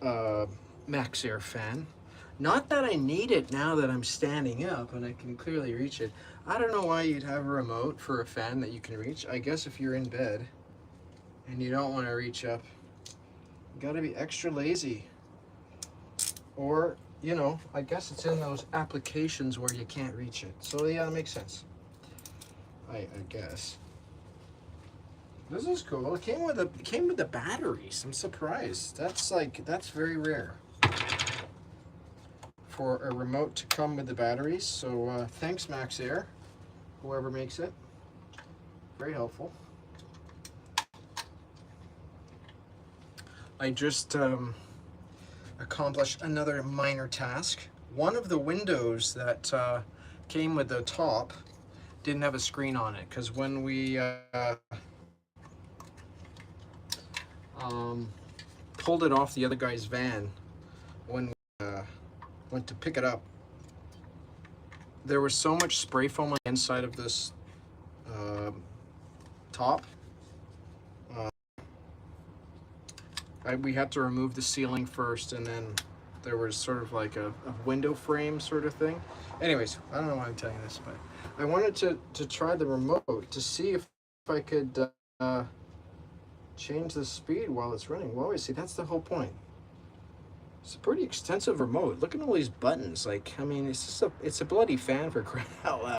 Maxxair fan. Not that I need it now that I'm standing up and I can clearly reach it. I don't know why you'd have a remote for a fan that you can reach. I guess if you're in bed and you don't want to reach up, you gotta be extra lazy. Or, you know, I guess it's in those applications where you can't reach it. So yeah, that makes sense. I guess. This is cool. It came with the batteries. I'm surprised. That's very rare for a remote to come with the batteries. So thanks Maxxair, whoever makes it. Very helpful. I just accomplished another minor task. One of the windows that came with the top didn't have a screen on it because when we pulled it off the other guy's van, when we went to pick it up, there was so much spray foam on the inside of this top. We had to remove the ceiling first, and then there was sort of like a window frame sort of thing. Anyways, I don't know why I'm telling you this, but I wanted to try the remote to see if I could change the speed while it's running. Well, see, that's the whole point. It's a pretty extensive remote. Look at all these buttons. Like, I mean, it's a bloody fan for crying out loud.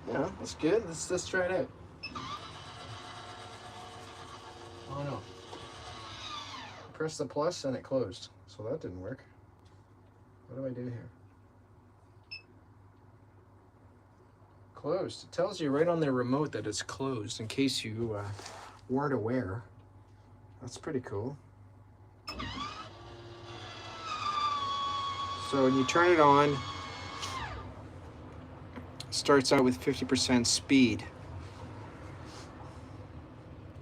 Yeah, that's good. Let's try it out. Oh no. Press the plus and it closed. So that didn't work. What do I do here? Closed. It tells you right on the remote that it's closed in case you weren't aware. That's pretty cool. So when you turn it on, it starts out with 50% speed.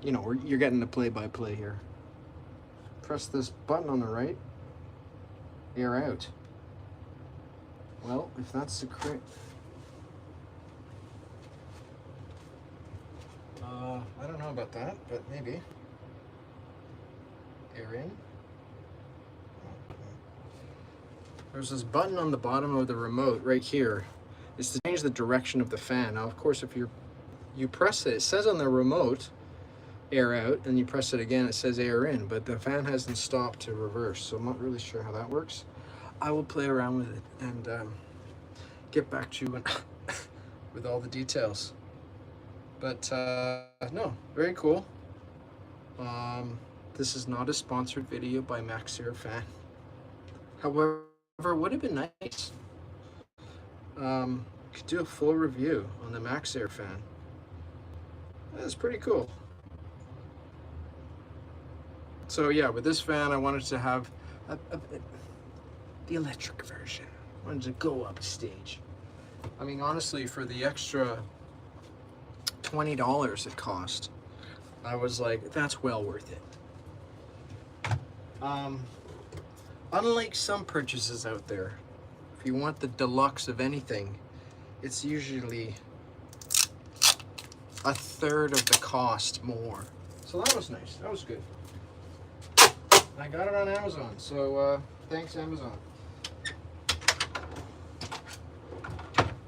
You know, you're getting the play-by-play here. Press this button on the right, air out. Well, if that's the correct... I don't know about that, but maybe. Air in. There's this button on the bottom of the remote right here. It's to change the direction of the fan. Now, of course, if you press it, it says on the remote, air out, and you press it again, it says air in, but the fan hasn't stopped to reverse, so I'm not really sure how that works. I will play around with it and get back to you with all the details. But no, very cool. This is not a sponsored video by Maxxair fan. However, it would have been nice. Could do a full review on the Maxxair fan. That's pretty cool. So yeah, with this fan, I wanted to have the electric version. I wanted to go up a stage. I mean, honestly, for the extra $20 it cost, I was like, that's well worth it. Unlike some purchases out there, if you want the deluxe of anything, it's usually a third of the cost more. So that was nice. That was good. I got it on Amazon, so thanks Amazon.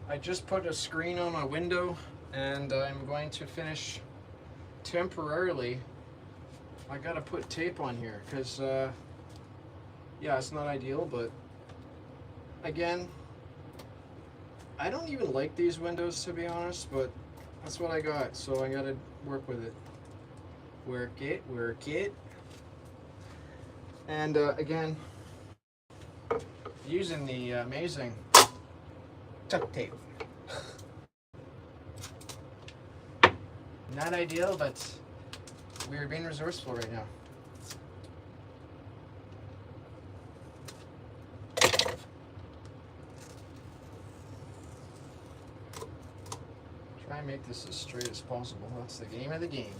I just put a screen on my window and I'm going to finish temporarily. I gotta put tape on here because yeah, it's not ideal, but again, I don't even like these windows to be honest, but that's what I got, so I gotta work with it. Work it. And again, using the amazing duct tape. Not ideal, but we're being resourceful right now. Try and make this as straight as possible. That's the game of the game.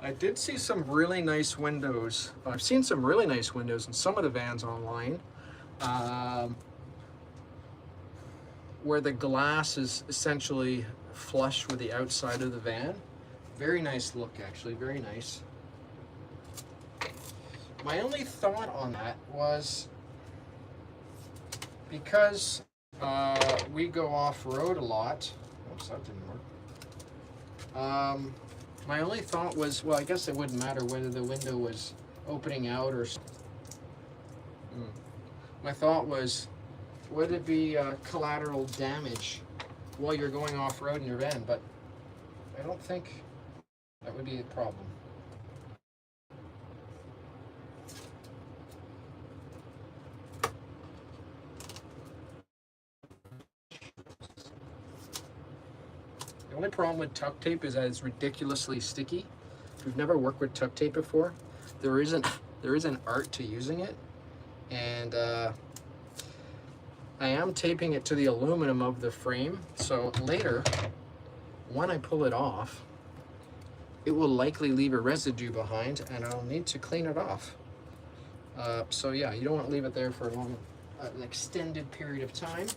I did see some really nice windows. I've seen some really nice windows in some of the vans online. where the glass is essentially flush with the outside of the van. Very nice look, actually, very nice. My only thought on that was, because we go off-road a lot. Oops, that didn't work. My only thought was, well, I guess it wouldn't matter whether the window was opening out or... My thought was, would it be collateral damage while you're going off-road in your van? But I don't think that would be a problem. The only problem with tuck tape is that it's ridiculously sticky. If you've never worked with tuck tape before, there is an art to using it. And I am taping it to the aluminum of the frame, so later, when I pull it off, it will likely leave a residue behind, and I'll need to clean it off. So yeah, you don't want to leave it there for an extended period of time.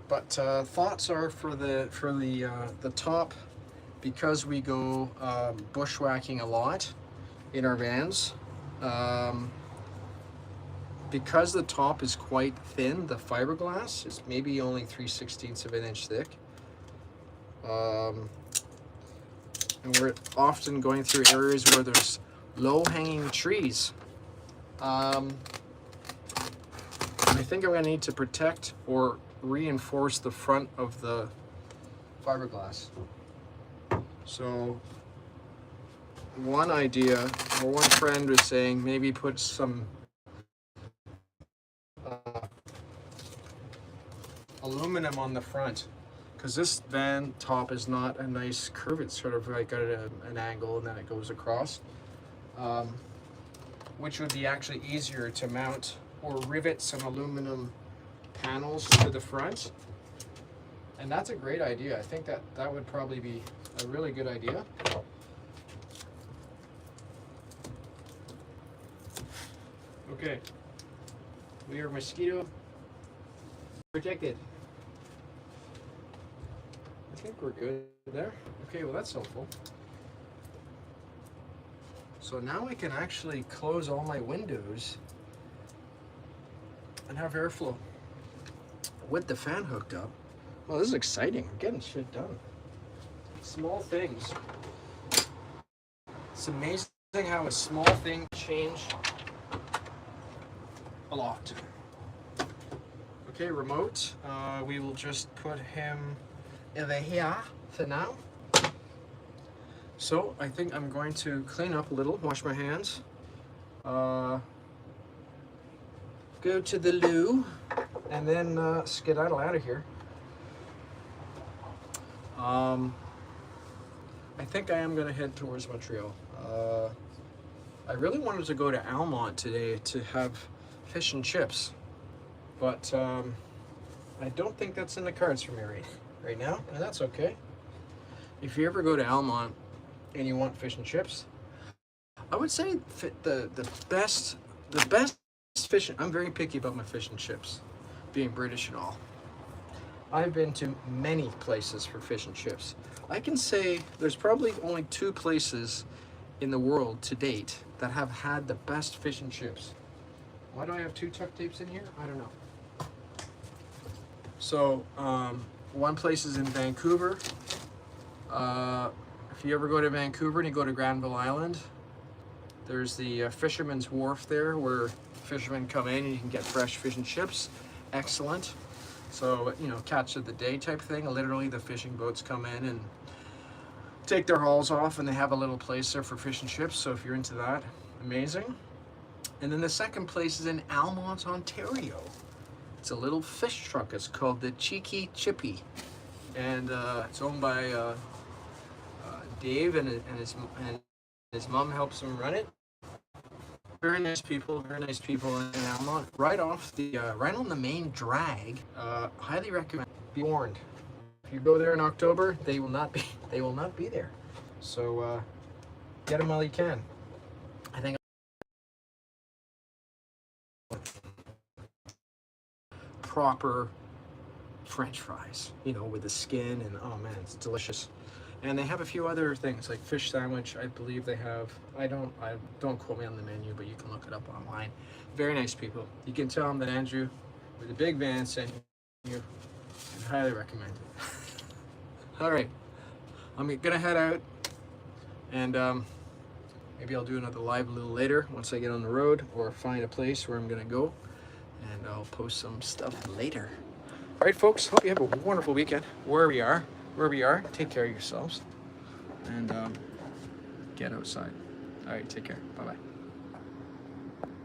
But thoughts are for the top, because we go bushwhacking a lot in our vans. Because the top is quite thin, the fiberglass is maybe only 3/16 of an inch thick. And we're often going through areas where there's low-hanging trees. I think I'm going to need to protect or reinforce the front of the fiberglass. So one idea, or one friend was saying, maybe put some aluminum on the front, because this van top is not a nice curve. It's sort of like at an angle and then it goes across, which would be actually easier to mount or rivet some aluminum panels to the front. And that's a great idea. I think that would probably be a really good idea. Okay, we are mosquito protected. I think we're good there. Okay, well that's helpful. So now I can actually close all my windows and have airflow with the fan hooked up. Well, this is exciting. I'm getting shit done. Small things. It's amazing how a small thing can change a lot. Okay, remote. We will just put him over here for now. So I think I'm going to clean up a little, wash my hands, go to the loo, and then skedaddle out of here. I think I am going to head towards Montreal. I really wanted to go to Almont today to have fish and chips, but I don't think that's in the cards for me right now, and that's okay. If you ever go to Almont and you want fish and chips, I would say the best fish. I'm very picky about my fish and chips, being British and all. I've been to many places for fish and chips. I can say there's probably only 2 places in the world to date that have had the best fish and chips. Why do I have 2 tuck tapes in here? I don't know. So one place is in Vancouver. If you ever go to Vancouver and you go to Granville Island, there's the Fisherman's Wharf there, where fishermen come in and you can get fresh fish and chips. Excellent. So, you know, catch of the day type thing. Literally, the fishing boats come in and take their hauls off, and they have a little place there for fish and chips. So if you're into that, amazing. And then the second place is in Almont, Ontario. It's a little fish truck. It's called the Cheeky Chippy, and it's owned by Dave, and his mom helps him run it. Very nice people in Almont. Right off the, right on the main drag. Highly recommend. Be warned. If you go there in October, they will not be there. So get them while you can. I think proper French fries, you know, with the skin, and oh man, it's delicious. And they have a few other things like fish sandwich. I believe they have. I don't quote me on the menu, but you can look it up online. Very nice people. You can tell them that Andrew with the big van sent you, and highly recommend it. All right, I'm gonna head out, and maybe I'll do another live a little later once I get on the road, or find a place where I'm gonna go, and I'll post some stuff later. All right, folks. Hope you have a wonderful weekend wherever you are. Take care of yourselves, and get outside. All right, take care. Bye-bye.